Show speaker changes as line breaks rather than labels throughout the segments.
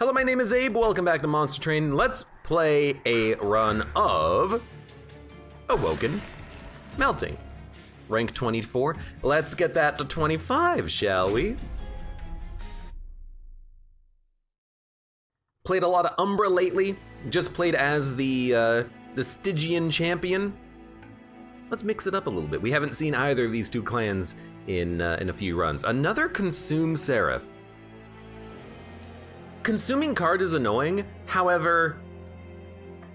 Hello, my name is Abe. Welcome back to Monster Train. Let's play a run of Awoken Melting. Rank 24. Let's get that to 25, shall we? Played a lot of Umbra lately. Just played as the Stygian champion. Let's mix it up a little bit. We haven't seen either of these two clans in a few runs. Another Consume Seraph. Consuming cards is annoying, however,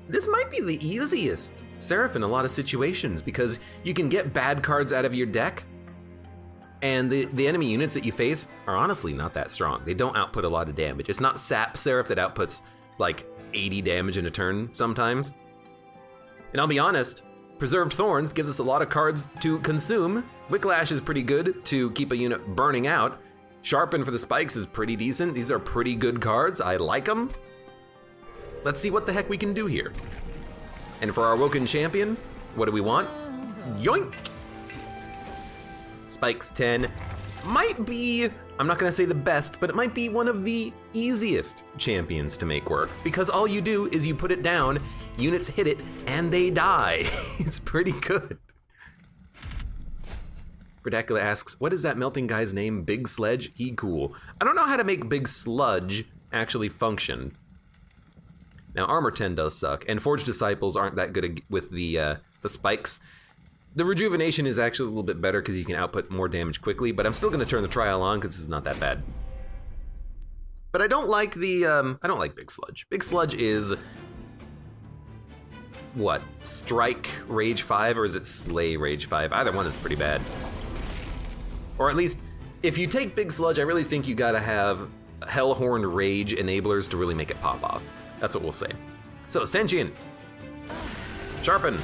this might be the easiest Seraph in a lot of situations because you can get bad cards out of your deck, and the enemy units that you face are honestly not that strong. They don't output a lot of damage. It's not Sap Seraph that outputs like 80 damage in a turn sometimes. And I'll be honest, Preserved Thorns gives us a lot of cards to consume. Wicklash is pretty good to keep a unit burning out. Sharpen for the spikes is pretty decent. These are pretty good cards. I like them. Let's see what the heck we can do here. And for our Awoken champion, what do we want? Yoink! Spikes 10 might be, I'm not gonna say the best, but it might be one of the easiest champions to make work because all you do is you put it down, units hit it, and they die. It's pretty good. Verdacula asks, what is that melting guy's name? Big Sledge? He cool. I don't know how to make Big Sludge actually function. Now, Armor 10 does suck, and Forged Disciples aren't that good with the spikes. The Rejuvenation is actually a little bit better because you can output more damage quickly, but I'm still gonna turn the trial on because it's not that bad. But I don't like I don't like Big Sludge. Big Sludge is, what, Strike Rage 5 or is it Slay Rage 5? Either one is pretty bad. Or at least, if you take Big Sludge, I really think you gotta have Hellhorn Rage enablers to really make it pop off. That's what we'll say. So, Sentient. Sharpen.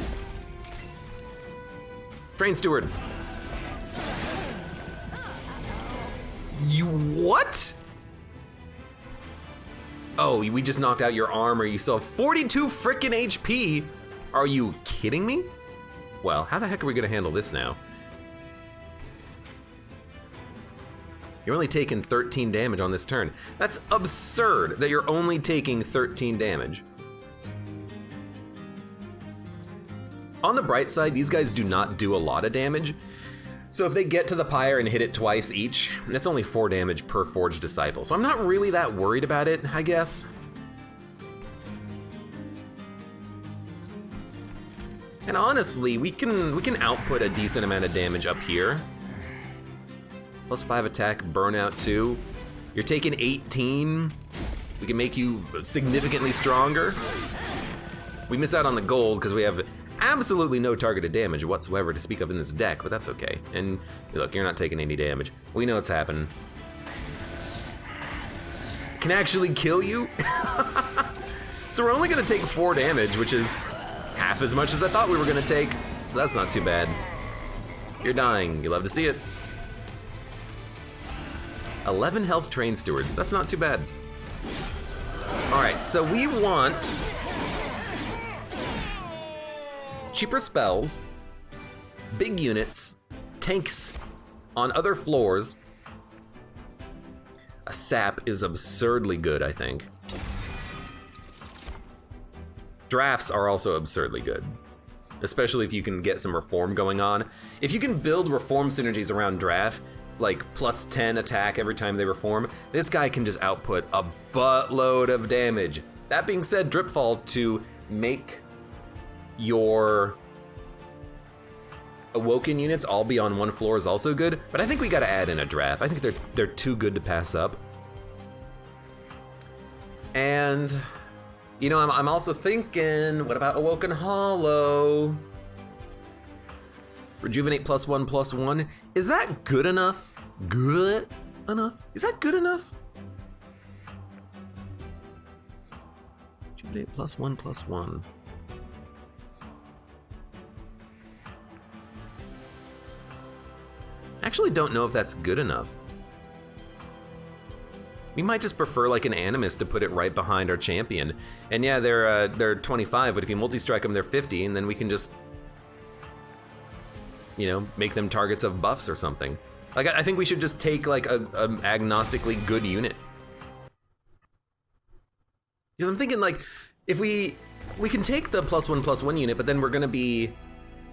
Train Steward. You what? Oh, we just knocked out your armor. You still have 42 frickin' HP. Are you kidding me? Well, how the heck are we gonna handle this now? You're only taking 13 damage on this turn. That's absurd that you're only taking 13 damage. On the bright side, these guys do not do a lot of damage. So if they get to the pyre and hit it twice each, that's only 4 damage per Forged Disciple. So I'm not really that worried about it, I guess. And honestly, we can output a decent amount of damage up here. Plus 5 attack, burnout 2. You're taking 18. We can make you significantly stronger. We miss out on the gold because we have absolutely no targeted damage whatsoever to speak of in this deck, but that's okay. And look, you're not taking any damage. We know what's happening. Can actually kill you? So we're only gonna take 4 damage, which is half as much as I thought we were gonna take. So that's not too bad. You're dying, you love to see it. 11 health Train Stewards, that's not too bad. All right, so we want cheaper spells, big units, tanks on other floors. A sap is absurdly good, I think. Drafts are also absurdly good, especially if you can get some reform going on. If you can build reform synergies around draft, like plus 10 attack every time they reform, this guy can just output a buttload of damage. That being said, Dripfall to make your Awoken units all be on one floor is also good, but I think we gotta add in a draft. I think they're too good to pass up. And, you know, I'm also thinking, what about Awoken Hollow? Rejuvenate +1/+1. Is that good enough? Good enough? Is that good enough? Rejuvenate +1/+1. Actually don't know if that's good enough. We might just prefer like an Animus to put it right behind our champion. And yeah, they're 25, but if you multi-strike them, they're 50, and then we can just, you know, make them targets of buffs or something. Like, I think we should just take like a agnostically good unit. Because I'm thinking, like, if we can take the +1/+1 unit, but then we're gonna be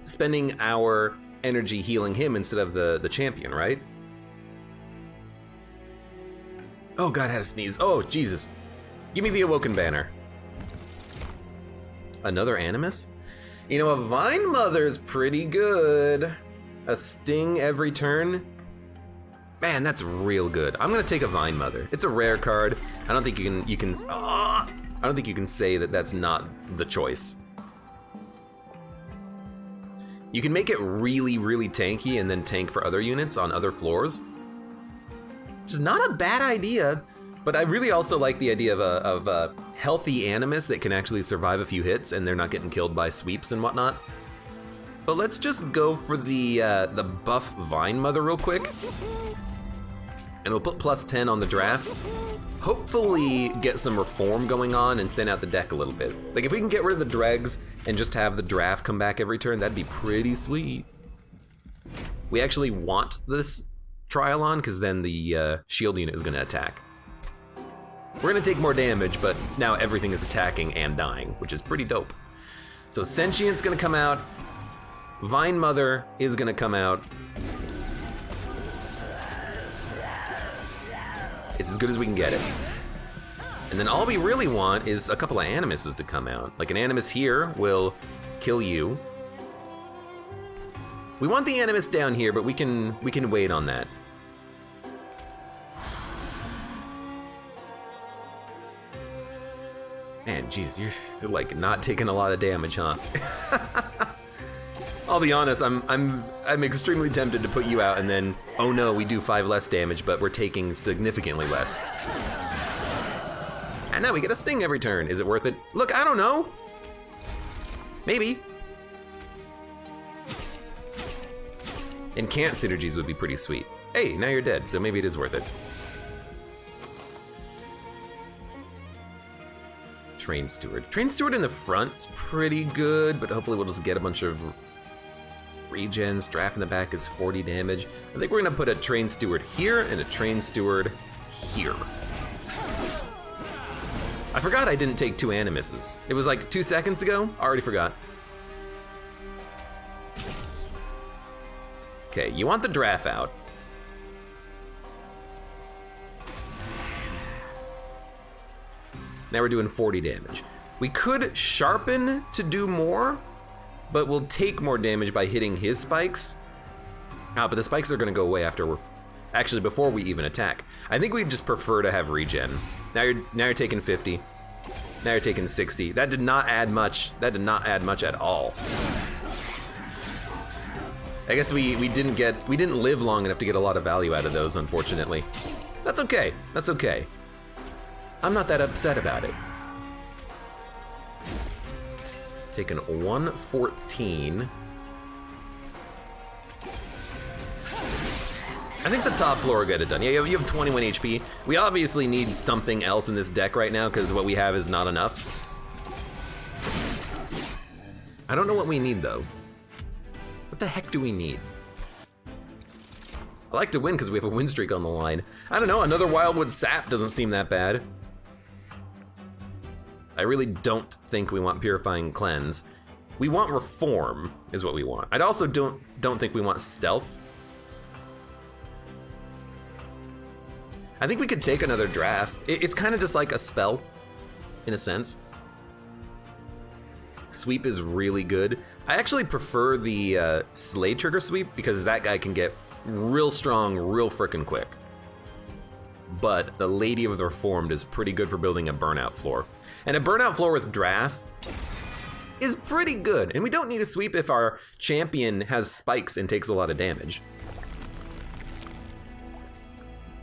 spending our energy healing him instead of the champion, right? Oh god, I had a sneeze. Oh, Jesus. Give me the Awoken Banner. Another Animus? You know, a Vine Mother's pretty good. A Sting every turn. Man, that's real good. I'm gonna take a Vine Mother. It's a rare card. I don't think you can I don't think you can say that that's not the choice. You can make it really, really tanky and then tank for other units on other floors. Which is not a bad idea, but I really also like the idea of a healthy Animus that can actually survive a few hits and they're not getting killed by sweeps and whatnot. But let's just go for the buff Vine Mother real quick. And we'll put +10 on the draft. Hopefully get some reform going on and thin out the deck a little bit. Like if we can get rid of the dregs and just have the draft come back every turn, that'd be pretty sweet. We actually want this trial on because then the shield unit is gonna attack. We're gonna take more damage, but now everything is attacking and dying, which is pretty dope. So Sentient's gonna come out. Vine Mother is gonna come out. It's as good as we can get it. And then all we really want is a couple of Animuses to come out. Like an Animus here will kill you. We want the Animus down here, but we can wait on that. Man, jeez, you're like not taking a lot of damage, huh? I'll be honest, I'm extremely tempted to put you out and then, oh no, we do 5 less damage, but we're taking significantly less. And now we get a Sting every turn. Is it worth it? Look, I don't know. Maybe. And Cant synergies would be pretty sweet. Hey, now you're dead, so maybe it is worth it. Train Steward. Train Steward in the front's pretty good, but hopefully we'll just get a bunch of regens. Draft in the back is 40 damage. I think we're gonna put a Train Steward here and a Train Steward here. I forgot I didn't take 2 Animuses. It was like 2 seconds ago. I already forgot. Okay, you want the draft out. Now we're doing 40 damage. We could sharpen to do more, but we'll take more damage by hitting his spikes. But the spikes are gonna go away after actually before we even attack. I think we just prefer to have regen. Now you're taking 50. Now you're taking 60. That did not add much. That did not add much at all. I guess we didn't live long enough to get a lot of value out of those, unfortunately. That's okay. That's okay. I'm not that upset about it. Taking 114. I think the top floor will get it done. Yeah, you have 21 HP. We obviously need something else in this deck right now because what we have is not enough. I don't know what we need though. What the heck do we need? I like to win because we have a win streak on the line. I don't know, another Wildwood Sap doesn't seem that bad. I really don't think we want Purifying Cleanse. We want Reform, is what we want. I also don't think we want Stealth. I think we could take another draft. It's kind of just like a spell, in a sense. Sweep is really good. I actually prefer the Slade Trigger Sweep because that guy can get real strong real frickin' quick. But the Lady of the Reformed is pretty good for building a burnout floor. And a burnout floor with draft is pretty good. And we don't need a sweep if our champion has spikes and takes a lot of damage.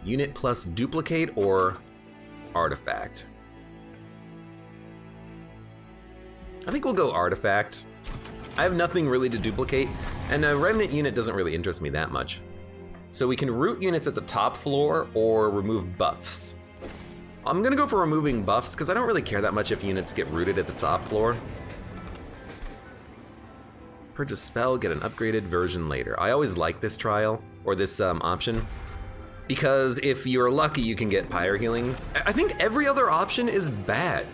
Unit plus duplicate or artifact? I think we'll go artifact. I have nothing really to duplicate, and a remnant unit doesn't really interest me that much. So we can root units at the top floor or remove buffs. I'm gonna go for removing buffs because I don't really care that much if units get rooted at the top floor. Purchase spell, get an upgraded version later. I always like this trial, or this option, because if you're lucky you can get pyre healing. I think every other option is bad.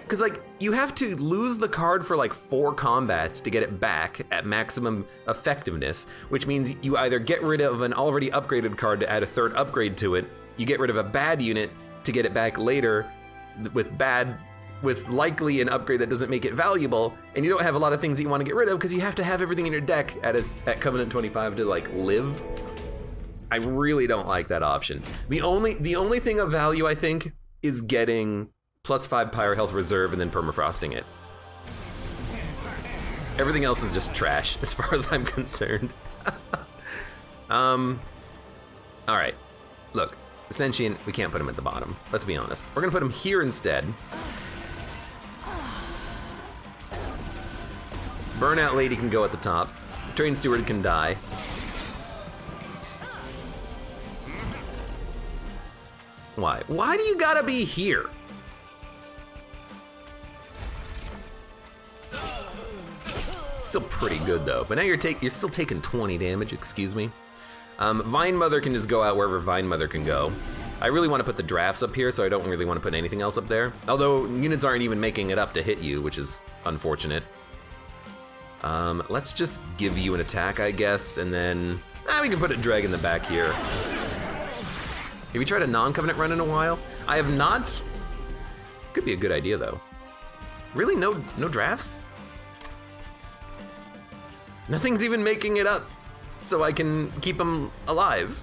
Because, like, you have to lose the card for, like, 4 combats to get it back at maximum effectiveness, which means you either get rid of an already upgraded card to add a 3rd upgrade to it, you get rid of a bad unit to get it back later with likely an upgrade that doesn't make it valuable, and you don't have a lot of things that you want to get rid of because you have to have everything in your deck at Covenant 25 to, like, live. I really don't like that option. The only thing of value, I think, is getting +5 Pyre Health Reserve and then permafrosting it. Everything else is just trash, as far as I'm concerned. All right, look, Sentient, we can't put him at the bottom. Let's be honest. We're gonna put him here instead. Burnout Lady can go at the top. Train Steward can die. Why? Why do you gotta be here? Still pretty good though, but now you're still taking 20 damage, excuse me. Vine Mother can just go out wherever Vine Mother can go. I really want to put the drafts up here, so I don't really want to put anything else up there. Although units aren't even making it up to hit you, which is unfortunate. Let's just give you an attack, I guess, and then we can put a drag in the back here. Have you tried a non-covenant run in a while? I have not. Could be a good idea though. Really, no drafts? Nothing's even making it up, so I can keep them alive.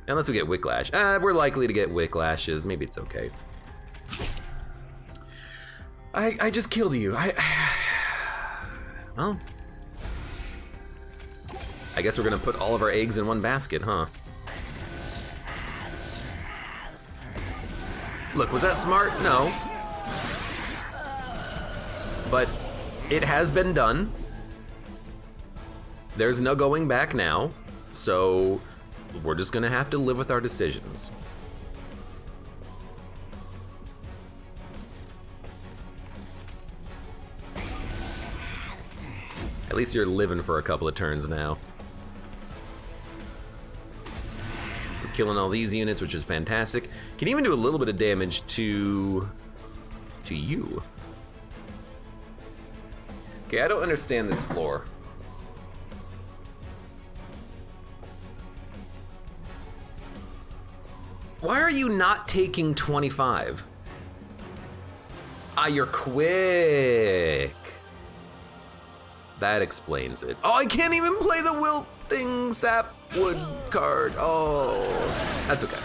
Unless we get Wicklash. We're likely to get Wicklashes. Maybe it's okay. I just killed you. Well, I guess we're gonna put all of our eggs in one basket, huh? Look, was that smart? No. But it has been done. There's no going back now, so we're just gonna have to live with our decisions. At least you're living for a couple of turns now. We're killing all these units, which is fantastic. Can even do a little bit of damage to you. Okay, I don't understand this floor. Why are you not taking 25? You're quick. That explains it. Oh, I can't even play the Wilting Sapwood card. Oh, that's okay.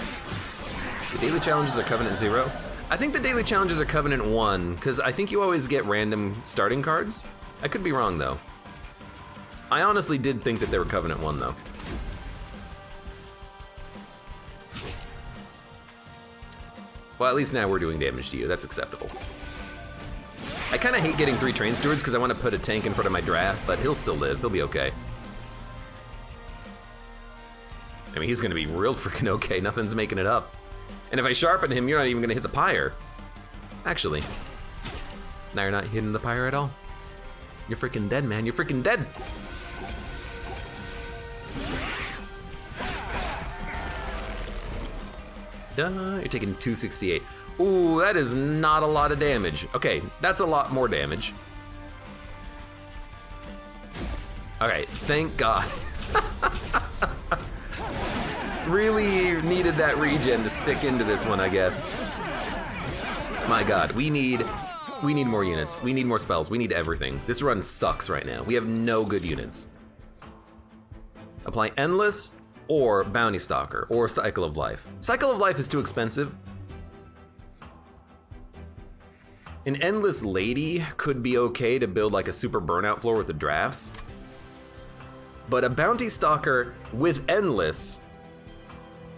The daily challenges are Covenant 0. I think the daily challenges are Covenant 1, because I think you always get random starting cards. I could be wrong, though. I honestly did think that they were Covenant 1, though. Well, at least now we're doing damage to you. That's acceptable. I kind of hate getting 3 Train Stewards because I want to put a tank in front of my draft, but he'll still live. He'll be okay. I mean, he's going to be real freaking okay. Nothing's making it up. And if I sharpen him, you're not even going to hit the pyre. Actually, now you're not hitting the pyre at all. You're freaking dead, man. You're freaking dead. Duh, you're taking 268. Ooh, that is not a lot of damage. Okay, that's a lot more damage. Alright, thank God. Really needed that regen to stick into this one, I guess. My God, we need more units. We need more spells. We need everything. This run sucks right now. We have no good units. Apply Endless, or Bounty Stalker, or Cycle of Life. Cycle of Life is too expensive. An Endless Lady could be okay to build like a super burnout floor with the drafts. But a Bounty Stalker with Endless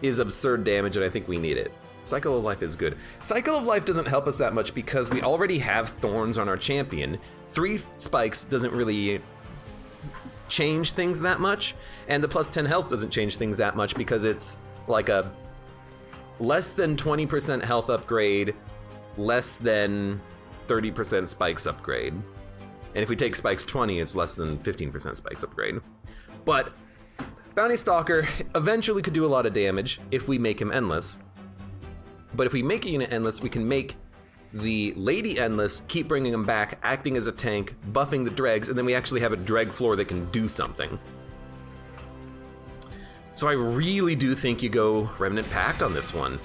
is absurd damage, and I think we need it. Cycle of Life is good. Cycle of Life doesn't help us that much because we already have Thorns on our champion. 3 spikes doesn't really change things that much, and the plus 10 health doesn't change things that much because it's like a less than 20% health upgrade, less than 30% spikes upgrade. And if we take spikes 20, it's less than 15% spikes upgrade. But Bounty Stalker eventually could do a lot of damage if we make him endless. But if we make a unit endless, we can make the Lady Endless, keep bringing them back, acting as a tank, buffing the dregs, and then we actually have a dreg floor that can do something. So I really do think you go Remnant Pact on this one.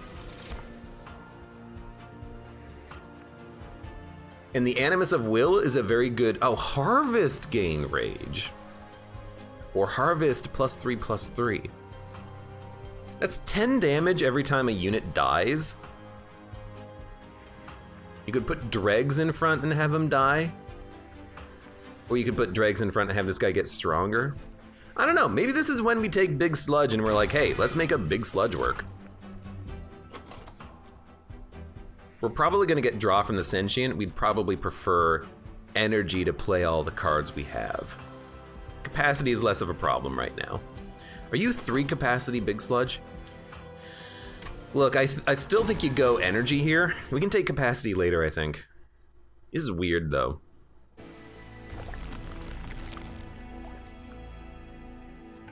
And the Animus of Will is a very good, oh, Harvest gain Rage. Or Harvest +3/+3. That's 10 damage every time a unit dies. You could put dregs in front and have him die. Or you could put dregs in front and have this guy get stronger. I don't know, maybe this is when we take Big Sludge and we're like, hey, let's make a Big Sludge work. We're probably gonna get draw from the Sentient. We'd probably prefer energy to play all the cards we have. Capacity is less of a problem right now. Are you 3 capacity Big Sludge? Look, I still think you go energy here. We can take capacity later, I think. This is weird though.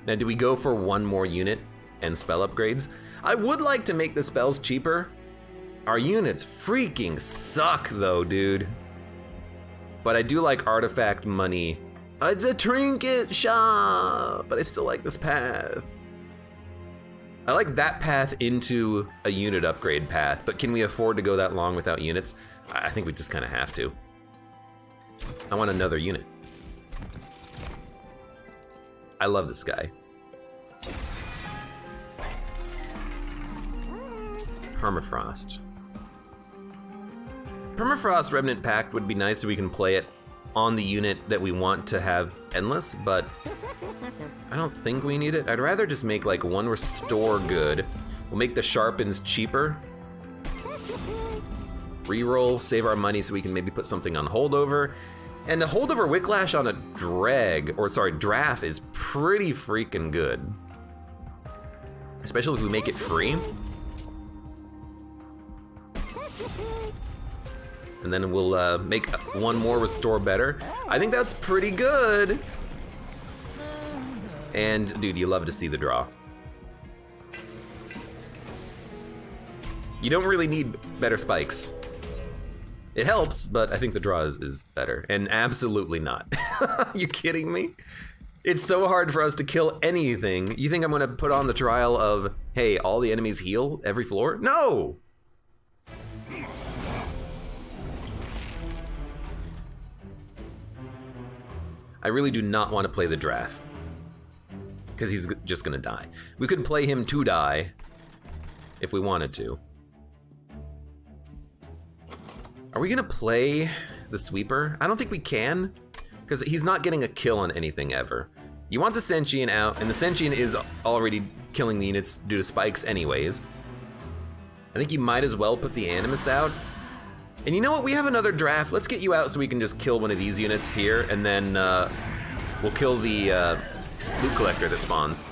Now, do we go for 1 more unit and spell upgrades? I would like to make the spells cheaper. Our units freaking suck though, dude. But I do like artifact money. It's a trinket shop, but I still like this path. I like that path into a unit upgrade path, but can we afford to go that long without units? I think we just kind of have to. I want another unit. I love this guy. Permafrost. Permafrost Remnant Pact would be nice if we can play it on the unit that we want to have endless, but I don't think we need it. I'd rather just make like 1 restore good. We'll make the sharpens cheaper. Reroll, save our money so we can maybe put something on holdover. And the holdover Wicklash on a draft is pretty freaking good. Especially if we make it free. And then we'll make 1 more restore better. I think that's pretty good. And dude, you love to see the draw. You don't really need better spikes. It helps, but I think the draw is better. And absolutely not. You kidding me? It's so hard for us to kill anything. You think I'm gonna put on the trial of, hey, all the enemies heal every floor? No! I really do not want to play the draft. Because he's just gonna die. We could play him to die if we wanted to. Are we gonna play the sweeper? I don't think we can, because he's not getting a kill on anything ever. You want the Sentient out, and the Sentient is already killing the units due to spikes anyways. I think you might as well put the Animus out. And you know what, we have another draft. Let's get you out so we can just kill one of these units here, and then we'll kill the loot collector that spawns.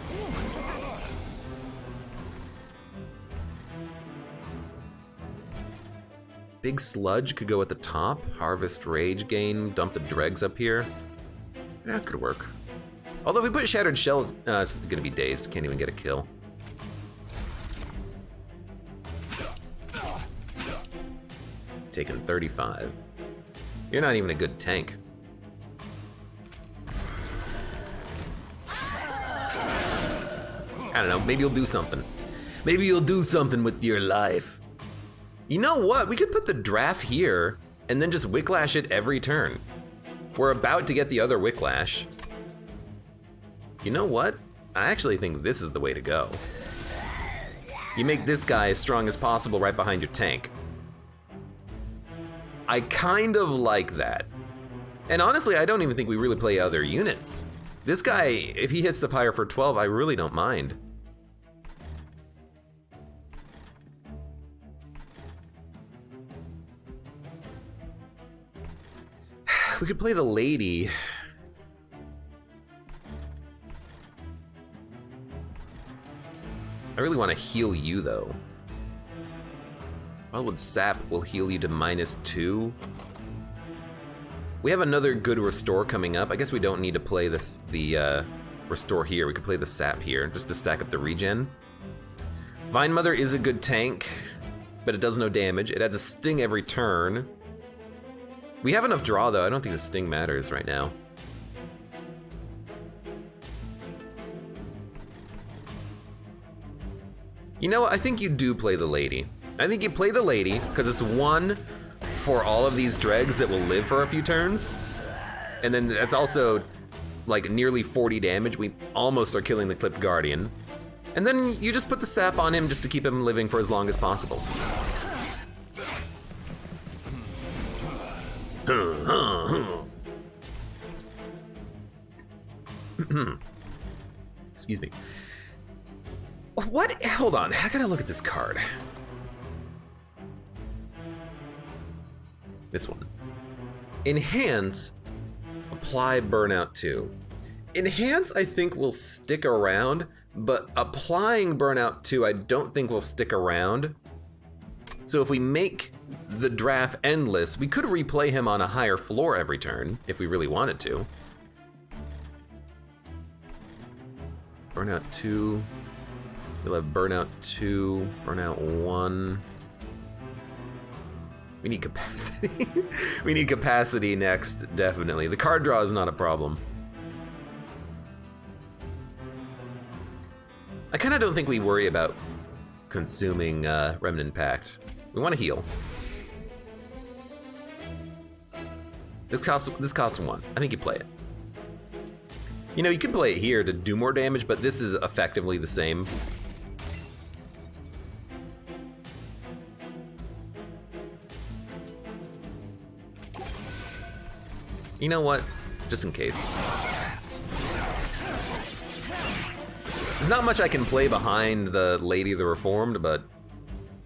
Big Sludge could go at the top. Harvest Rage gain, dump the dregs up here. Yeah, it could work. Although if we put Shattered Shell, it's gonna be dazed, can't even get a kill. Taking 35. You're not even a good tank. I don't know, maybe you'll do something. Maybe you'll do something with your life. You know what? We could put the draft here and then just Wicklash it every turn. We're about to get the other Wicklash. You know what? I actually think this is the way to go. You make this guy as strong as possible right behind your tank. I kind of like that. And honestly, I don't even think we really play other units. This guy, if he hits the pyre for 12, I really don't mind. We could play the lady. I really want to heal you though. Wildwood Sap will heal you to -2. We have another good restore coming up. I guess we don't need to play the restore here. We could play the Sap here just to stack up the regen. Vine Mother is a good tank. but it does no damage. It adds a sting every turn. We have enough draw, though. I don't think the sting matters right now. You know what? I think you do play the lady. I think you play the lady, because it's one for all of these dregs that will live for a few turns. And then that's also like nearly 40 damage. We almost are killing the Clipped Guardian. And then you just put the sap on him just to keep him living for as long as possible. Excuse me. What? Hold on, I gotta look at this card. This one. Enhance, apply Burnout 2. Enhance, I think, will stick around, but applying Burnout 2, I don't think will stick around. So if we make the draft endless, we could replay him on a higher floor every turn, if we really wanted to. Burnout 2. We'll have Burnout 2, Burnout 1. We need capacity. We need capacity next, definitely. The card draw is not a problem. I kind of don't think we worry about consuming Remnant Pact. We want to heal. This costs 1. I think you play it. You know, you can play it here to do more damage, but this is effectively the same. You know what? Just in case. There's not much I can play behind the Lady of the Reformed, but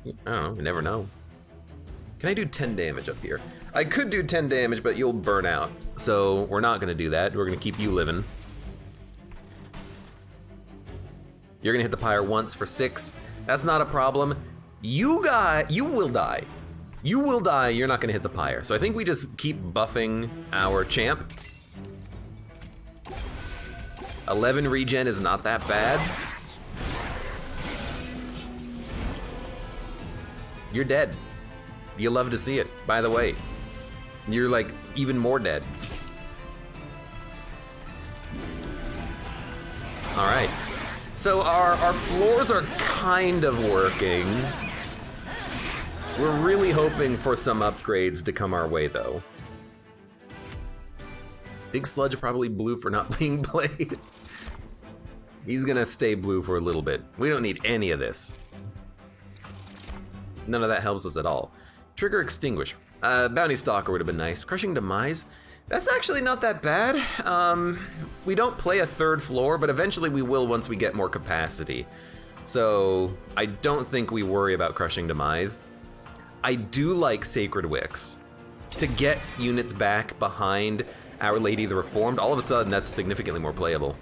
I don't know, you never know. Can I do 10 damage up here? I could do 10 damage, but you'll burn out. So we're not gonna do that. We're gonna keep you living. You're gonna hit the pyre once for 6. That's not a problem. You will die. You will die, you're not gonna hit the pyre. So I think we just keep buffing our champ. 11 regen is not that bad. You're dead. You love to see it, by the way. You're like even more dead. All right. So our floors are kind of working. We're really hoping for some upgrades to come our way, though. Big Sludge probably blue for not being played. He's gonna stay blue for a little bit. We don't need any of this. None of that helps us at all. Trigger Extinguish. Bounty Stalker would have been nice. Crushing Demise. That's actually not that bad. We don't play a third floor, but eventually we will once we get more capacity. So I don't think we worry about Crushing Demise. I do like Sacred Wicks. To get units back behind Our Lady of the Reformed, all of a sudden that's significantly more playable.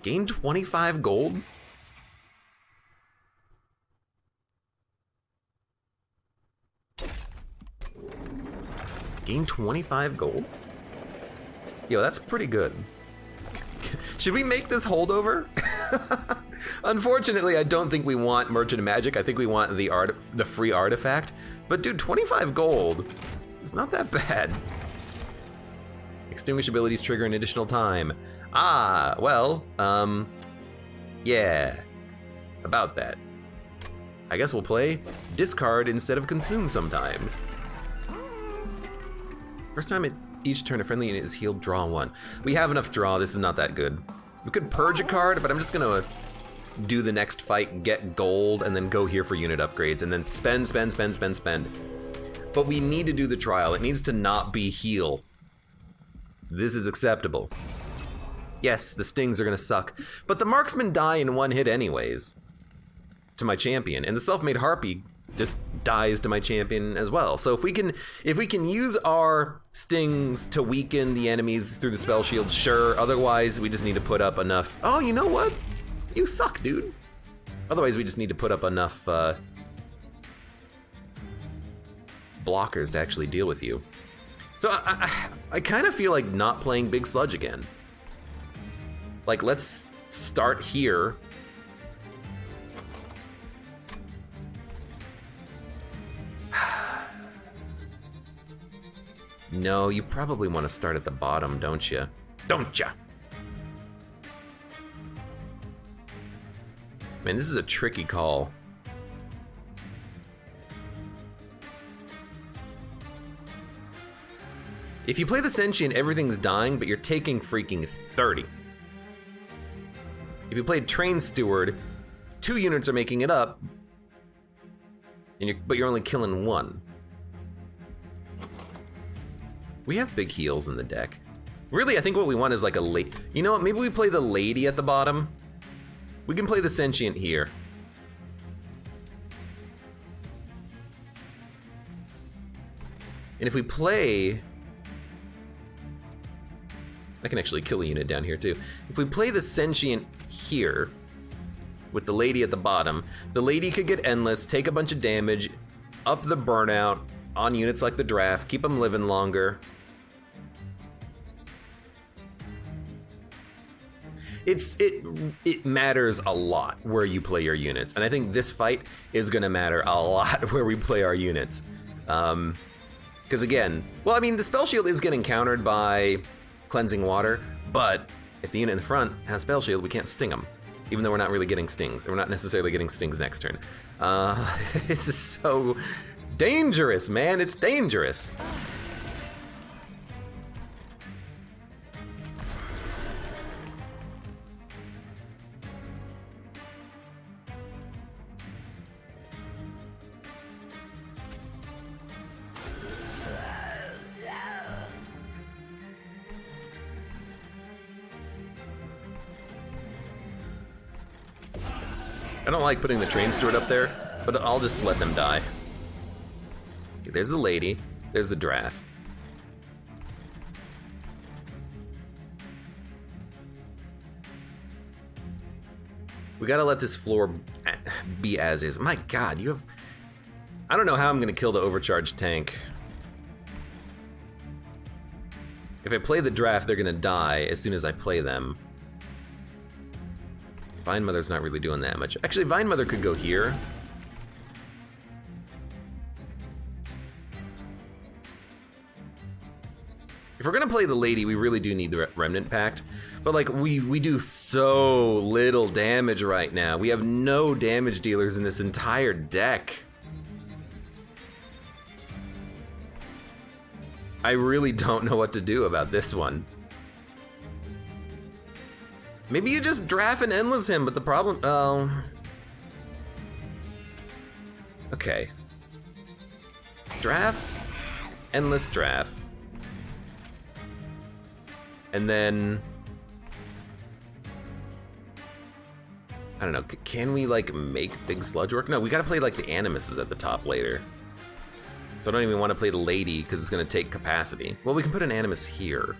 Gain 25 gold? Gain 25 gold? Yo, that's pretty good. Should we make this holdover? Unfortunately, I don't think we want Merchant of Magic. I think we want the free artifact. But dude, 25 gold is not that bad. Extinguish abilities trigger an additional time. Ah, well, yeah, about that. I guess we'll play discard instead of consume sometimes. First time each turn a friendly unit is healed, draw 1. We have enough draw, this is not that good. We could purge a card, but I'm just gonna do the next fight, get gold, and then go here for unit upgrades, and then spend. But we need to do the trial. It needs to not be heal. This is acceptable. Yes, the stings are gonna suck, but the marksmen die in 1 hit anyways to my champion, and the self-made harpy just dies to my champion as well. So if we can use our stings to weaken the enemies through the spell shield, sure. Otherwise, we just need to put up enough. Oh, you know what? You suck, dude. Otherwise, we just need to put up enough blockers to actually deal with you. So I kind of feel like not playing Big Sludge again. Like, let's start here. No, you probably want to start at the bottom, don't you? Don't ya? Man, this is a tricky call. If you play the Sentient, everything's dying, but you're taking freaking 30. If you played Train Steward, 2 units are making it up, and but you're only killing 1. We have big heals in the deck. Really, I think what we want is like a late. You know what? Maybe we play the Lady at the bottom. We can play the Sentient here. And if we play, I can actually kill a unit down here too. If we play the Sentient here, with the Lady at the bottom, the Lady could get endless, take a bunch of damage, up the burnout on units like the Draft, keep them living longer. It matters a lot where you play your units, and I think this fight is gonna matter a lot where we play our units. Because again, well, I mean, the Spell Shield is getting countered by Cleansing Water, but if the unit in the front has Spell Shield, we can't sting them, even though we're not really getting stings. We're not necessarily getting stings next turn. This is so dangerous, man. It's dangerous. I don't like putting the Train Steward up there, but I'll just let them die. Okay, there's the Lady, there's the Draft. We gotta let this floor be as is. My God, you have... I don't know how I'm gonna kill the overcharged tank. If I play the Draft, they're gonna die as soon as I play them. Vine Mother's not really doing that much. Actually, Vine Mother could go here. If we're gonna play the Lady, we really do need the Remnant Pact. But like, we do so little damage right now. We have no damage dealers in this entire deck. I really don't know what to do about this one. Maybe you just draft and endless him, but the problem, okay. Draft, endless draft. And then, I don't know, can we like make big Sludge work? No, we gotta play like the Animuses at the top later. So I don't even want to play the Lady because it's gonna take capacity. Well, we can put an Animus here.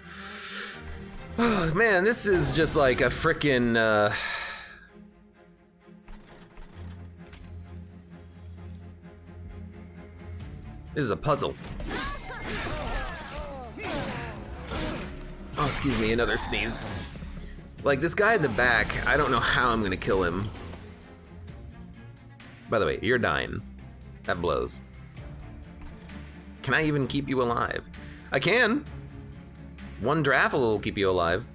Oh, man, this is just like a frickin' this is a puzzle. Oh, excuse me, another sneeze. Like, this guy in the back, I don't know how I'm gonna kill him. By the way, you're dying. That blows. Can I even keep you alive? I can. One Draft will keep you alive.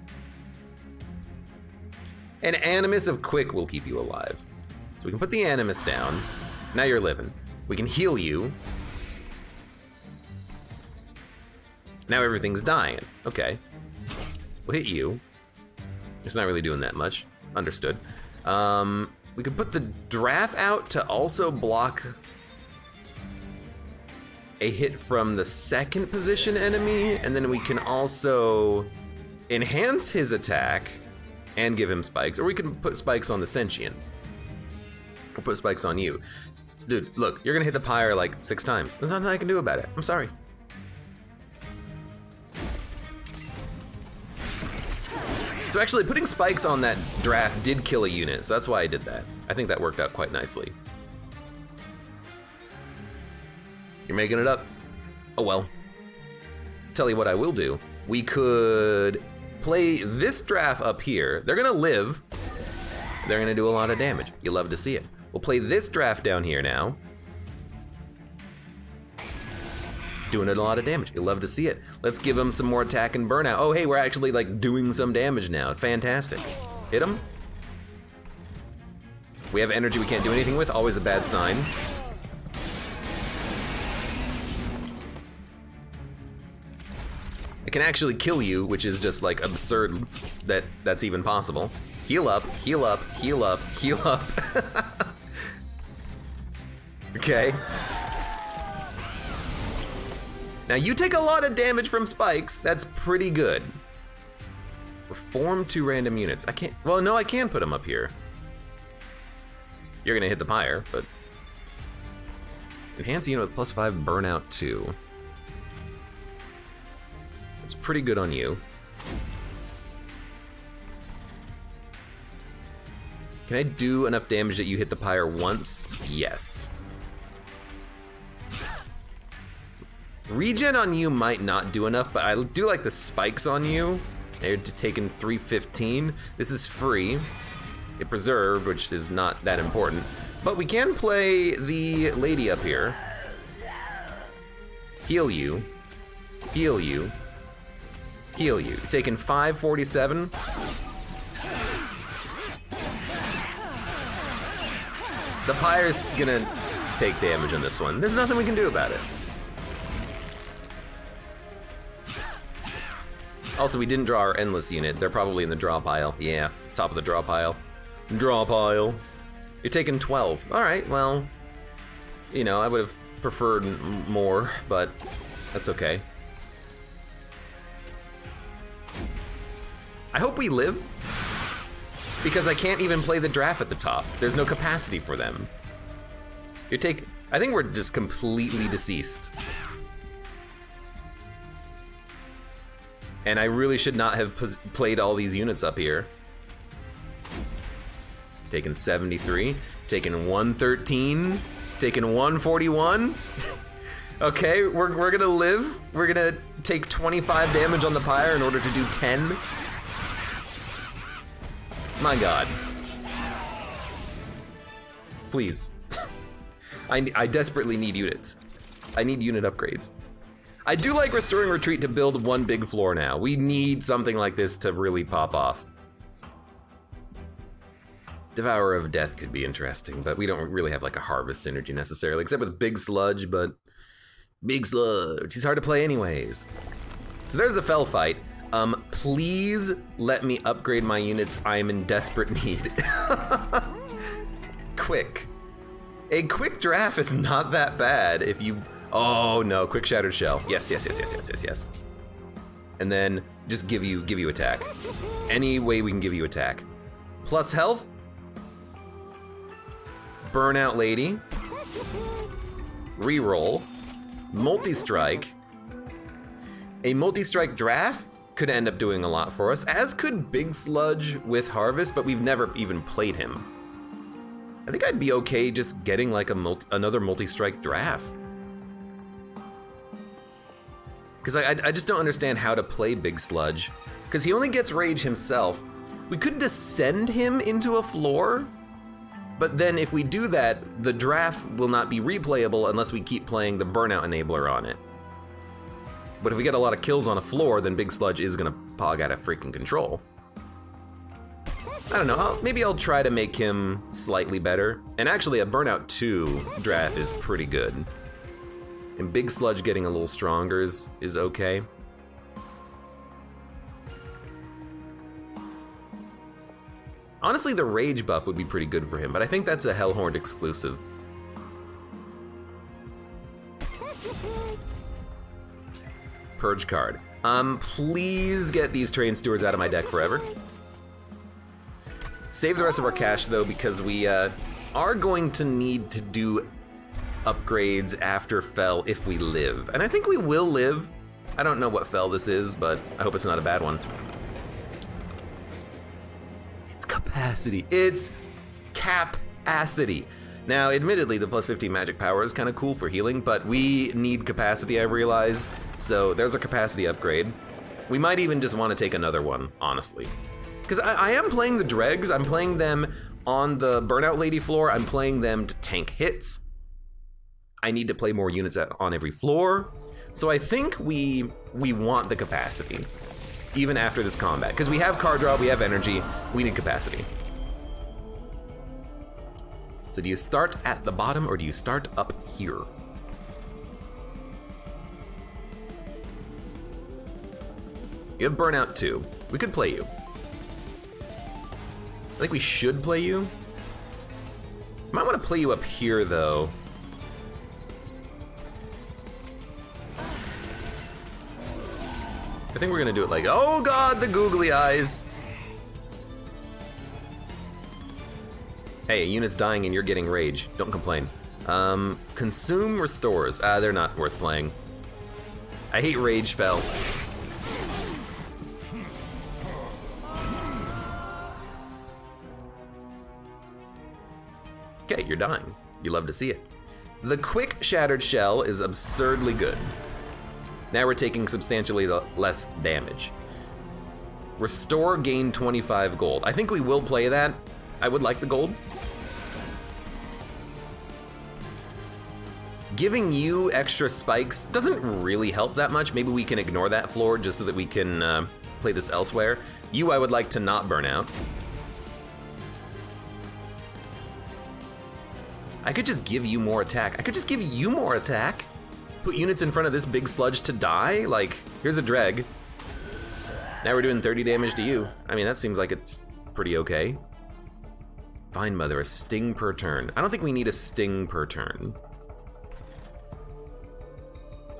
An Animus of Quick will keep you alive. So we can put the Animus down. Now you're living. We can heal you. Now everything's dying. Okay. We'll hit you. It's not really doing that much. Understood. We could put the Draft out to also block a hit from the second position enemy, and then we can also enhance his attack and give him spikes, or we can put spikes on the Sentient. Or put spikes on you. Dude, look, you're gonna hit the pyre like 6 times. There's nothing I can do about it. I'm sorry. So actually, putting spikes on that Draft did kill a unit, so that's why I did that. I think that worked out quite nicely. You're making it up? Oh well. Tell you what I will do. We could play this Draft up here. They're gonna live. They're gonna do a lot of damage. You love to see it. We'll play this Draft down here now. doing it a lot of damage. You'll love to see it. Let's give him some more attack and burnout. Oh, hey, we're actually like doing some damage now. Fantastic. Hit him. We have energy we can't do anything with, always a bad sign. It can actually kill you, which is just like absurd that that's even possible. Heal up, heal up, heal up, heal up. Okay. Now you take a lot of damage from spikes, that's pretty good. Reform 2 random units. I can't, well no, I can put them up here. You're gonna hit the pyre, but. Enhance a unit with +5, burnout 2. It's pretty good on you. Can I do enough damage that you hit the pyre once? Yes. Regen on you might not do enough, but I do like the spikes on you. They're taking 315. This is free. It preserved, which is not that important. But we can play the lady up here. Heal you. Heal you. Heal you. Taking 547. The pyre's gonna take damage on this one. There's nothing we can do about it. Also, we didn't draw our endless unit. They're probably in the draw pile. Yeah, top of the draw pile. Draw pile. You're taking 12. All right, well, you know, I would have preferred more, but that's okay. I hope we live, because I can't even play the draft at the top. There's no capacity for them. I think we're just completely deceased. And I really should not have played all these units up here. Taking 73, taking 113, taking 141. Okay, we're gonna live. We're gonna take 25 damage on the pyre in order to do 10. My God. Please. I desperately need units. I need unit upgrades. I do like Restoring Retreat to build one big floor now. We need something like this to really pop off. Devourer of Death could be interesting, but we don't really have like a harvest synergy necessarily, except with Big Sludge, but Big Sludge, he's hard to play anyways. So there's the Fell fight. Please let me upgrade my units. I am in desperate need. Quick. A quick draft is not that bad if you, oh no, quick Shattered Shell. Yes, yes, yes, yes, yes, yes, yes. And then just give you attack. Any way we can give you attack. Plus health. Burnout Lady. Reroll. Multi-strike. A multi-strike draft could end up doing a lot for us, as could Big Sludge with Harvest, but we've never even played him. I think I'd be okay just getting like another multi-strike draft. Because I just don't understand how to play Big Sludge. Because he only gets rage himself. We could descend him into a floor, but then if we do that, the draft will not be replayable unless we keep playing the burnout enabler on it. But if we get a lot of kills on a floor, then Big Sludge is gonna pog out of freaking control. I don't know, maybe I'll try to make him slightly better. And actually a Burnout 2 draft is pretty good. And Big Sludge getting a little stronger is okay. Honestly, the Rage buff would be pretty good for him, but I think that's a Hellhorn exclusive. Purge card. Please get these Train Stewards out of my deck forever. Save the rest of our cash though, because we are going to need to do upgrades after Fell if we live. And I think we will live. I don't know what Fell this is, but I hope it's not a bad one. It's capacity. It's capacity. Now, admittedly, the plus 15 magic power is kind of cool for healing, but we need capacity, I realize. So there's a capacity upgrade. We might even just want to take another one, honestly. Because I am playing the Dregs. I'm playing them on the Burnout Lady floor. I'm playing them to tank hits. I need to play more units on every floor. So I think we want the capacity, even after this combat. Because we have card draw, we have energy, we need capacity. So do you start at the bottom or do you start up here? You have Burnout 2. We could play you. I think we should play you. Might want to play you up here, though. I think we're gonna do it like, oh god, the googly eyes. Hey, a unit's dying and you're getting rage. Don't complain. Consume restores. They're not worth playing. I hate rage fell. Okay, you're dying. You love to see it. The quick shattered shell is absurdly good. Now we're taking substantially less damage. Restore, gain 25 gold. I think we will play that. I would like the gold. Giving you extra spikes doesn't really help that much. Maybe we can ignore that floor just so that we can play this elsewhere. You, I would like to not burn out. I could just give you more attack. I could just give you more attack. Put units in front of this big sludge to die. Like, here's a dreg. Now we're doing 30 damage to you. I mean, that seems like it's pretty okay. Fine Mother, a sting per turn. I don't think we need a sting per turn.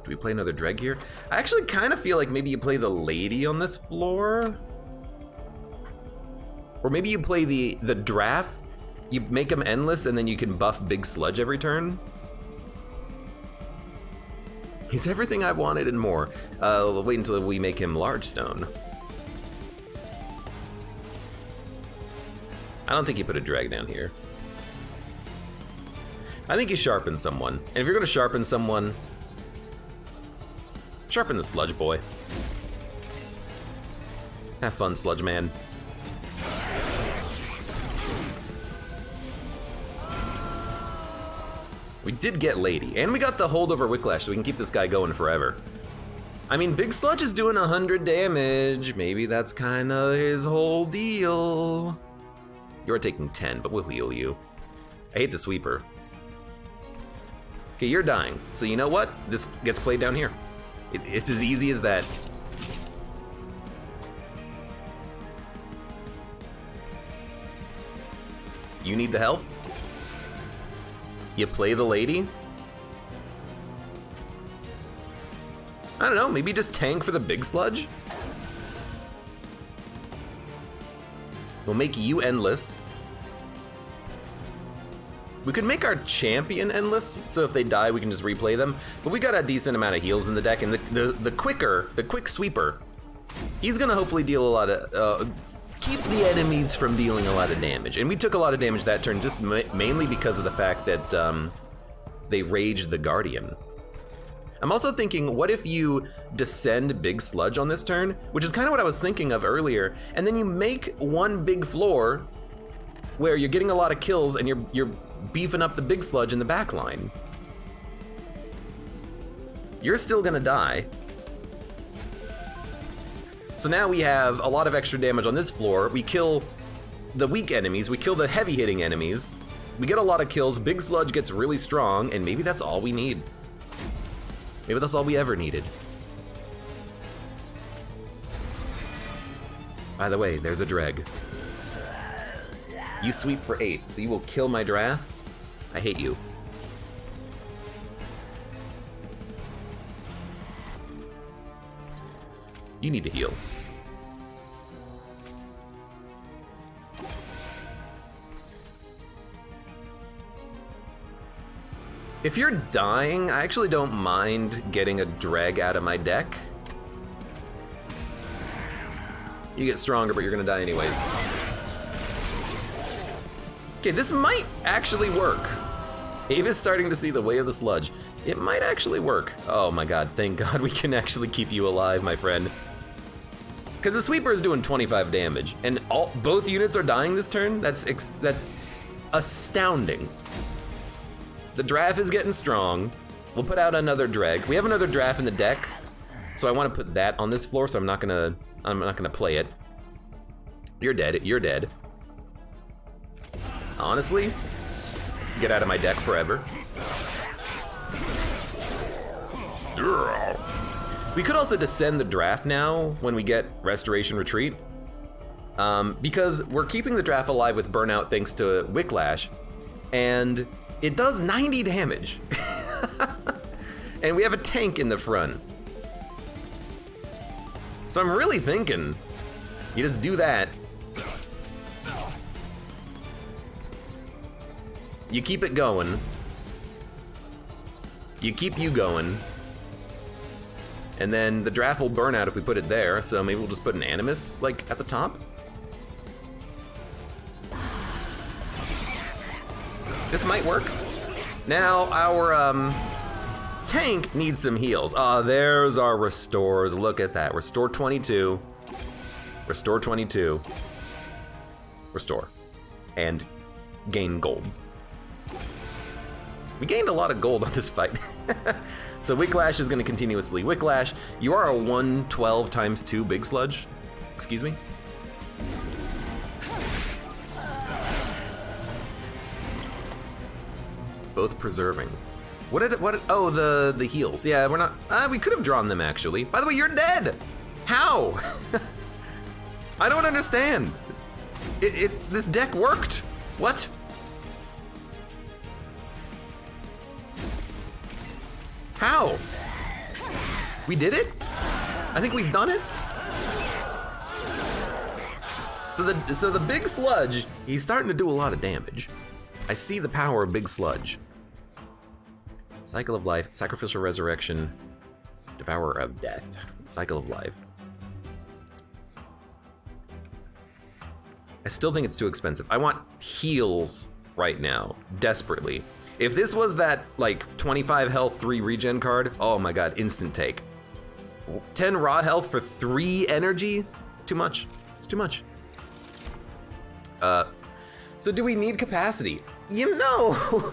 Do we play another dreg here? I actually kind of feel like maybe you play the lady on this floor. Or maybe you play the draft. You make them endless and then you can buff big sludge every turn. He's everything I wanted and more. We'll wait until we make him large stone. I don't think you put a drag down here. I think you sharpen someone. And if you're gonna sharpen someone, sharpen the sludge boy. Have fun, sludge man. We did get Lady, and we got the holdover Wicklash, so we can keep this guy going forever. I mean, Big Sludge is doing 100 damage. Maybe that's kind of his whole deal. You're taking 10, but we'll heal you. I hate the sweeper. Okay, you're dying. So you know what? This gets played down here. It's as easy as that. You need the health? You play the lady? I don't know, maybe just tank for the big sludge? We'll make you endless. We could make our champion endless, so if they die, we can just replay them. But we got a decent amount of heals in the deck, and the quick sweeper, he's gonna hopefully deal a lot of, keep the enemies from dealing a lot of damage. And we took a lot of damage that turn, just mainly because of the fact that they raged the Guardian. I'm also thinking, what if you descend Big Sludge on this turn, which is kind of what I was thinking of earlier, and then you make one big floor where you're getting a lot of kills and you're beefing up the Big Sludge in the back line. You're still gonna die. So now we have a lot of extra damage on this floor. We kill the weak enemies, we kill the heavy hitting enemies, we get a lot of kills, Big Sludge gets really strong, and maybe that's all we need. Maybe that's all we ever needed. By the way, there's a dreg. You sweep for 8, so you will kill my draft? I hate you. You need to heal. If you're dying, I actually don't mind getting a drag out of my deck. You get stronger, but you're gonna die anyways. Okay, this might actually work. Abe is starting to see the way of the sludge. It might actually work. Oh my god, thank god we can actually keep you alive, my friend. Because the sweeper is doing 25 damage, and both units are dying this turn? That's astounding. The draft is getting strong. We'll put out another dreg. We have another draft in the deck, so I want to put that on this floor. So I'm not gonna play it. You're dead. You're dead. Honestly, get out of my deck forever. We could also descend the draft now when we get Restoration Retreat, because we're keeping the draft alive with Burnout thanks to Wicklash, and it does 90 damage. And we have a tank in the front. So I'm really thinking you just do that. You keep it going. You keep you going. And then the draft will burn out if we put it there, so maybe we'll just put an Animus, like, at the top. This might work. Now, our, tank needs some heals. Ah, there's our restores. Look at that. Restore 22. Restore 22. Restore. And gain gold. We gained a lot of gold on this fight. So Wicklash is going to continuously Wicklash. You are a 112 times 2 big sludge. Excuse me. Both preserving. Oh, the heals. Yeah, we're not, we could have drawn them actually. By the way, you're dead. How? I don't understand. This deck worked. What? How? We did it? I think we've done it. So the big sludge, he's starting to do a lot of damage. I see the power of big sludge. Cycle of life, sacrificial resurrection, devourer of death, cycle of life. I still think it's too expensive. I want heals right now, desperately. If this was that, like, 25 health, 3 regen card, oh my god, instant take. 10 raw health for 3 energy? Too much. It's too much. So do we need capacity? You know,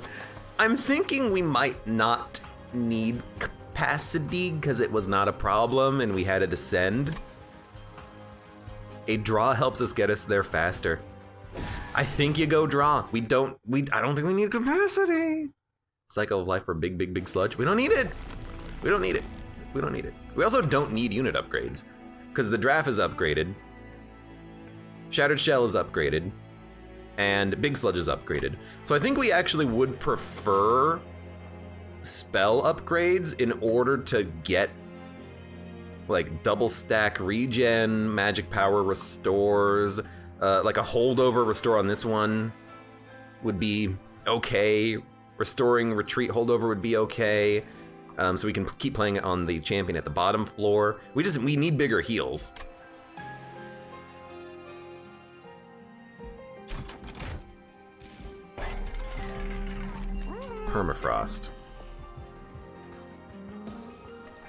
I'm thinking we might not need capacity because it was not a problem and we had to descend. A draw helps us get us there faster. I think you go draw. I don't think we need capacity. Cycle of life for big sludge. We don't need it. We don't need it. We don't need it. We also don't need unit upgrades because the draft is upgraded. Shattered Shell is upgraded. And big sludge is upgraded. So I think we actually would prefer spell upgrades in order to get like double stack regen, magic power restores, like a holdover restore on this one would be okay. Restoring retreat holdover would be okay. So we can keep playing it on the champion at the bottom floor. We need bigger heals. Permafrost.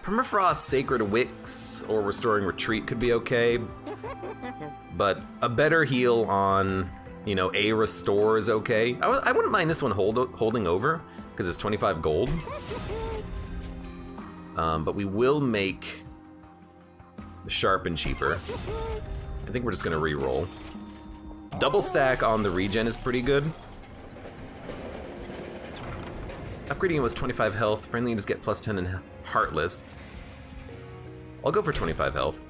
Permafrost, Sacred Wicks, or Restoring Retreat could be okay. But a better heal on, you know, a restore is okay. I wouldn't mind this one holding over, because it's 25 gold. But we will make the Sharpen cheaper. I think we're just gonna re-roll. Double stack on the regen is pretty good. Upgrading it was 25 health. Friendly just get plus 10 and Heartless. I'll go for 25 health.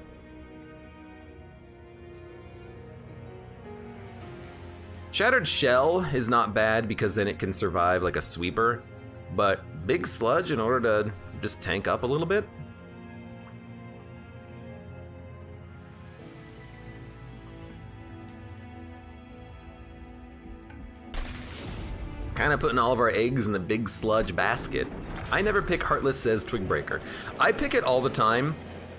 Shattered Shell is not bad because then it can survive like a sweeper. But Big Sludge in order to just tank up a little bit. Kind of putting all of our eggs in the Big Sludge basket. I never pick Heartless as Twig Breaker. I pick it all the time.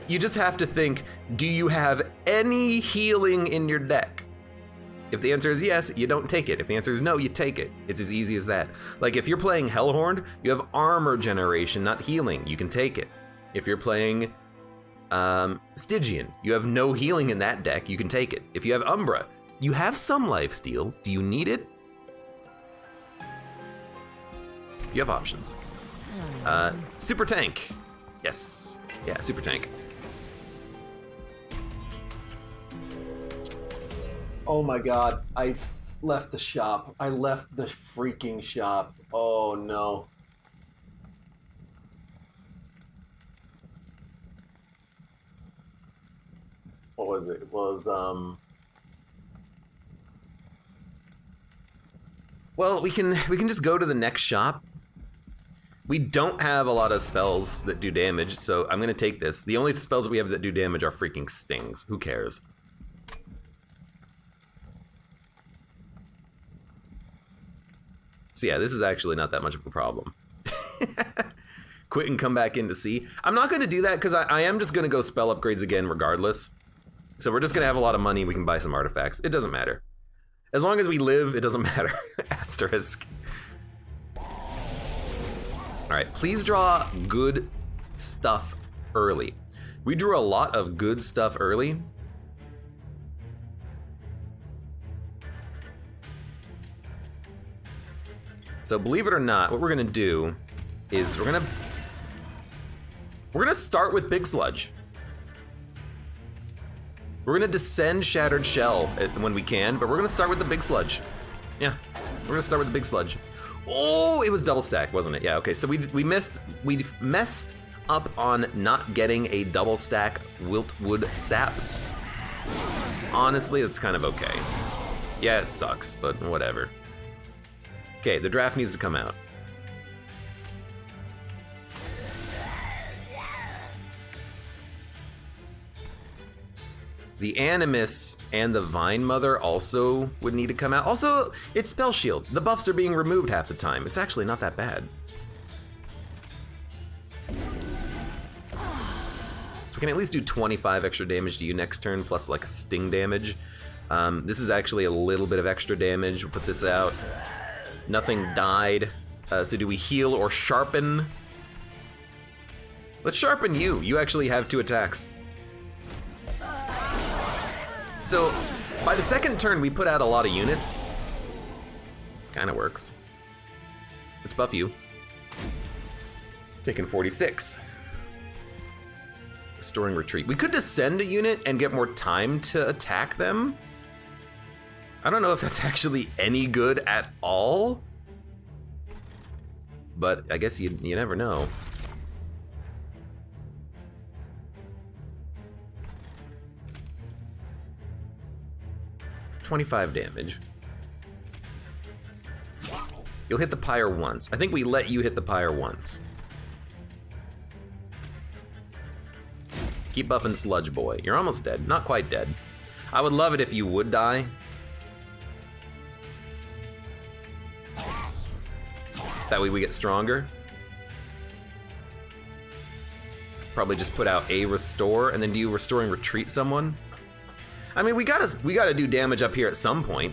You just have to think, do you have any healing in your deck? If the answer is yes, you don't take it. If the answer is no, you take it. It's as easy as that. Like if you're playing Hellhorn, you have armor generation, not healing. You can take it. If you're playing Stygian, you have no healing in that deck. You can take it. If you have Umbra, you have some lifesteal. Do you need it? You have options. Super tank. Yes. Yeah, super tank. Oh my god, I left the shop. I left the freaking shop. Oh no. What was it? It was, well, we can just go to the next shop. We don't have a lot of spells that do damage, so I'm gonna take this. The only spells that we have that do damage are freaking stings. Who cares? So yeah, this is actually not that much of a problem. Quit and come back in to see. I'm not gonna do that because I am just gonna go spell upgrades again regardless. So we're just gonna have a lot of money, we can buy some artifacts. It doesn't matter. As long as we live, it doesn't matter. Asterisk. All right, please draw good stuff early. We drew a lot of good stuff early. So believe it or not, what we're gonna do is we're gonna start with Big Sludge. We're gonna descend Shattered Shell when we can, but we're gonna start with the Big Sludge. Yeah, we're gonna start with the Big Sludge. Oh, it was double stack, wasn't it? Yeah, okay, so we messed up on not getting a double stack Wiltwood Sap. Honestly, that's kind of okay. Yeah, it sucks, but whatever. Okay, the draft needs to come out. The Animus and the Vine Mother also would need to come out. Also, it's Spell Shield. The buffs are being removed half the time. It's actually not that bad. So we can at least do 25 extra damage to you next turn, plus like a sting damage. This is actually a little bit of extra damage. We'll put this out. Nothing died. So do we heal or sharpen? Let's sharpen you. You actually have 2 attacks. So, by the second turn, we put out a lot of units. Kinda works. Let's buff you. Taking 46. Restoring retreat. We could descend a unit and get more time to attack them. I don't know if that's actually any good at all. But I guess you never know. 25 damage. You'll hit the pyre once. I think we let you hit the pyre once. Keep buffing Sludge Boy. You're almost dead. Not quite dead. I would love it if you would die. That way we get stronger. Probably just put out a restore, and then do you restoring retreat someone? I mean, we gotta do damage up here at some point.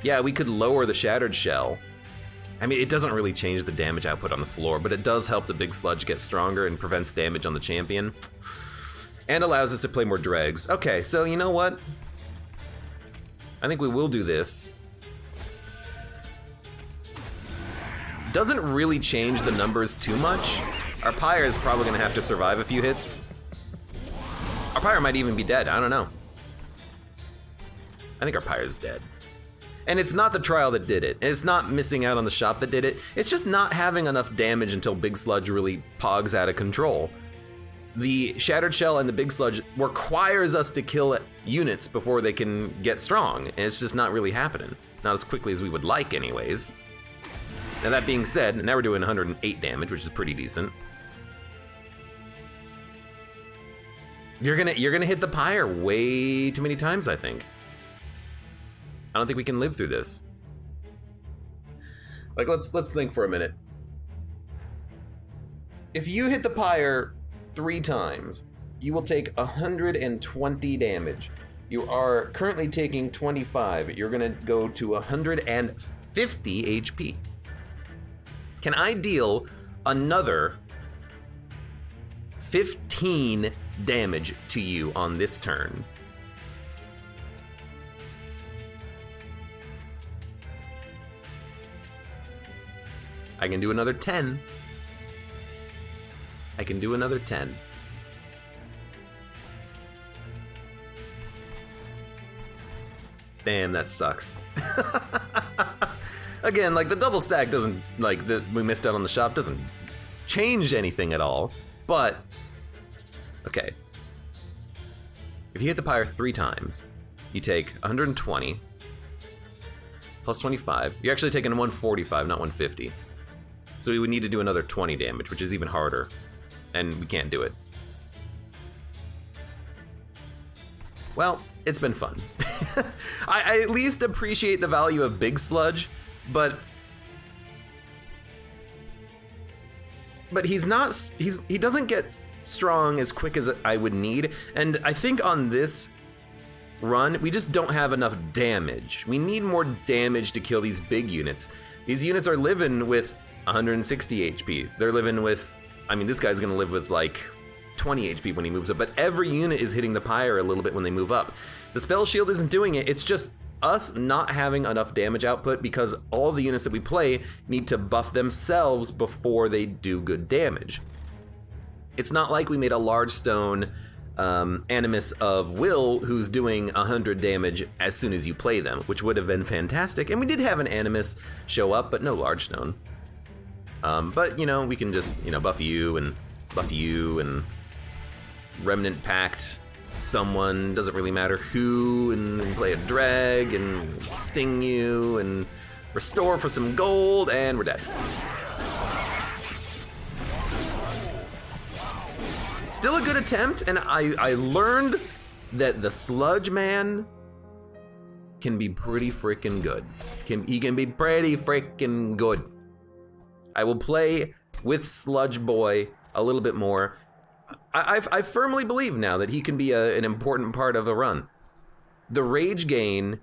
Yeah, we could lower the Shattered Shell. I mean, it doesn't really change the damage output on the floor, but it does help the Big Sludge get stronger and prevents damage on the champion. And allows us to play more dregs. Okay, so you know what? I think we will do this. Doesn't really change the numbers too much. Our Pyre is probably gonna have to survive a few hits. Our Pyre might even be dead, I don't know. I think our Pyre's dead. And it's not the trial that did it. It's not missing out on the shop that did it. It's just not having enough damage until Big Sludge really pogs out of control. The Shattered Shell and the Big Sludge requires us to kill units before they can get strong. And it's just not really happening. Not as quickly as we would like anyways. Now that being said, now we're doing 108 damage, which is pretty decent. You're gonna hit the Pyre way too many times, I think. I don't think we can live through this. Like, let's think for a minute. If you hit the Pyre 3 times, you will take 120 damage. You are currently taking 25. You're gonna go to 150 HP. Can I deal another 15 damage to you on this turn? I can do another 10. I can do another 10. Damn, that sucks. Again, like, the double stack doesn't, like, we missed out on the shop doesn't change anything at all, but, okay. If you hit the pyre 3 times, you take 120 plus 25. You're actually taking 145, not 150. So we would need to do another 20 damage, which is even harder, and we can't do it. Well, it's been fun. I at least appreciate the value of Big Sludge, but he doesn't get strong as quick as I would need, and I think on this run, we just don't have enough damage. We need more damage to kill these big units. These units are living with 160 HP. They're living with, I mean, this guy's gonna live with like 20 HP when he moves up, but every unit is hitting the pyre a little bit when they move up. The spell shield isn't doing it, it's just us not having enough damage output because all the units that we play need to buff themselves before they do good damage. It's not like we made a large stone Animus of Will who's doing 100 damage as soon as you play them, which would have been fantastic. And we did have an Animus show up, but no large stone. But, you know, we can just, you know, buff you and Remnant Pact someone, doesn't really matter who, and play a drag and sting you and restore for some gold, and we're dead. Still a good attempt, and I learned that the Sludge Man can be pretty freaking good. He can be pretty freaking good. I will play with Sludge Boy a little bit more. I firmly believe now that he can be an important part of a run. The rage gain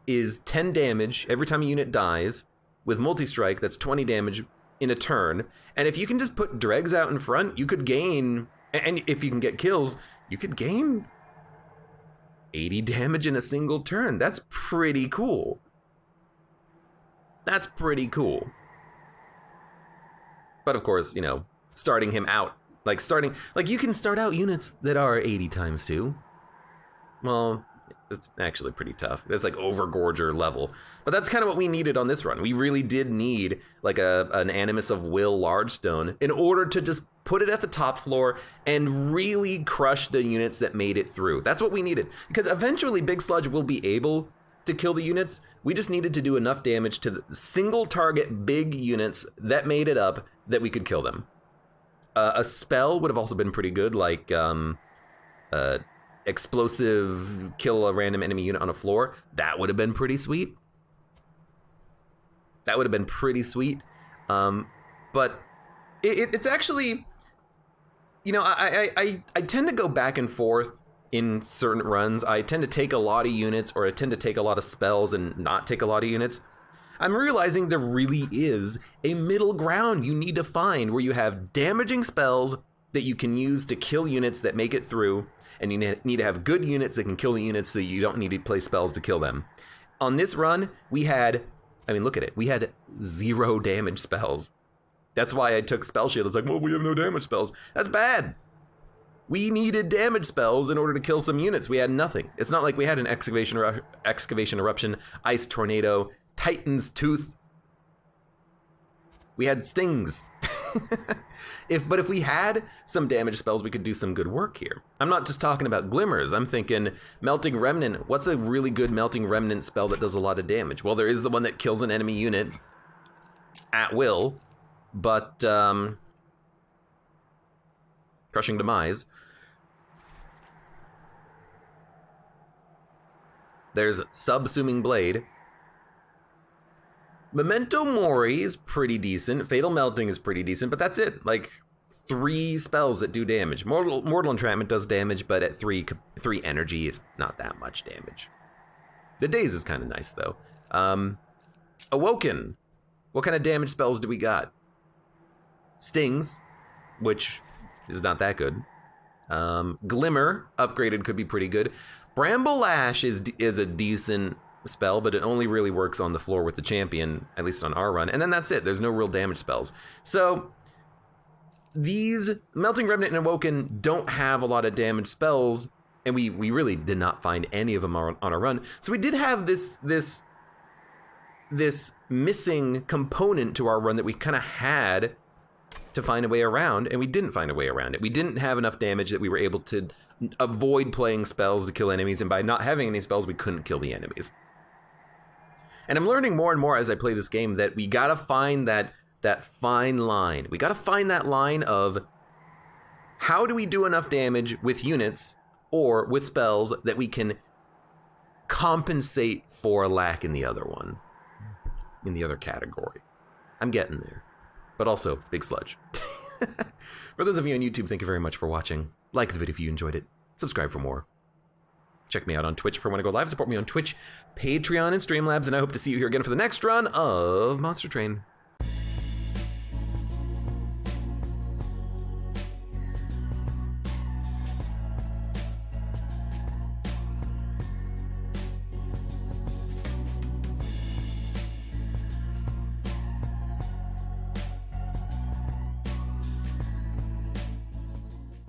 is 10 damage every time a unit dies. With multi-strike, that's 20 damage in a turn. And if you can just put dregs out in front, you could gain, and if you can get kills, you could gain 80 damage in a single turn. That's pretty cool. That's pretty cool. But of course, you know, starting him out, like you can start out units that are 80 times 2. Well, it's actually pretty tough. It's like Overgorger level. But that's kind of what we needed on this run. We really did need like an Animus of Will large stone in order to just put it at the top floor and really crush the units that made it through. That's what we needed. Because eventually Big Sludge will be able to kill the units. We just needed to do enough damage to the single target big units that made it up that we could kill them. A spell would have also been pretty good, like explosive, kill a random enemy unit on a floor. That would have been pretty sweet. That would have been pretty sweet. But it's actually, you know, I tend to go back and forth in certain runs. I tend to take a lot of units, or I tend to take a lot of spells and not take a lot of units. I'm realizing there really is a middle ground you need to find where you have damaging spells that you can use to kill units that make it through, and you need to have good units that can kill the units so you don't need to play spells to kill them. On this run, we had, I mean, look at it. We had 0 damage spells. That's why I took Spell Shield. It's like, well, we have no damage spells. That's bad. We needed damage spells in order to kill some units. We had nothing. It's not like we had an Excavation Eruption, Ice Tornado, Titan's Tooth. We had stings. But if we had some damage spells, we could do some good work here. I'm not just talking about glimmers. I'm thinking Melting Remnant. What's a really good Melting Remnant spell that does a lot of damage? Well, there is the one that kills an enemy unit at will, but Crushing Demise. There's Subsuming Blade. Memento Mori is pretty decent. Fatal Melting is pretty decent, but that's it. Like 3 spells that do damage. Mortal Entrapment does damage, but at 3 energy, it's not that much damage. The Daze is kind of nice though. Awoken. What kind of damage spells do we got? Stings, which is not that good. Glimmer, upgraded, could be pretty good. Bramble Lash is a decent spell, but it only really works on the floor with the champion, at least on our run. And then that's it. There's no real damage spells. So these Melting Revenant and Awoken don't have a lot of damage spells, and we really did not find any of them on our run. So we did have this missing component to our run that we kind of had to find a way around, and we didn't find a way around it. We didn't have enough damage that we were able to avoid playing spells to kill enemies, and by not having any spells, we couldn't kill the enemies. And I'm learning more and more as I play this game that we gotta find that fine line. We gotta find that line of how do we do enough damage with units or with spells that we can compensate for a lack in the other one, in the other category. I'm getting there. But also, big sludge. For those of you on YouTube, thank you very much for watching. Like the video if you enjoyed it. Subscribe for more. Check me out on Twitch for when I go live. Support me on Twitch, Patreon, and Streamlabs. And I hope to see you here again for the next run of Monster Train.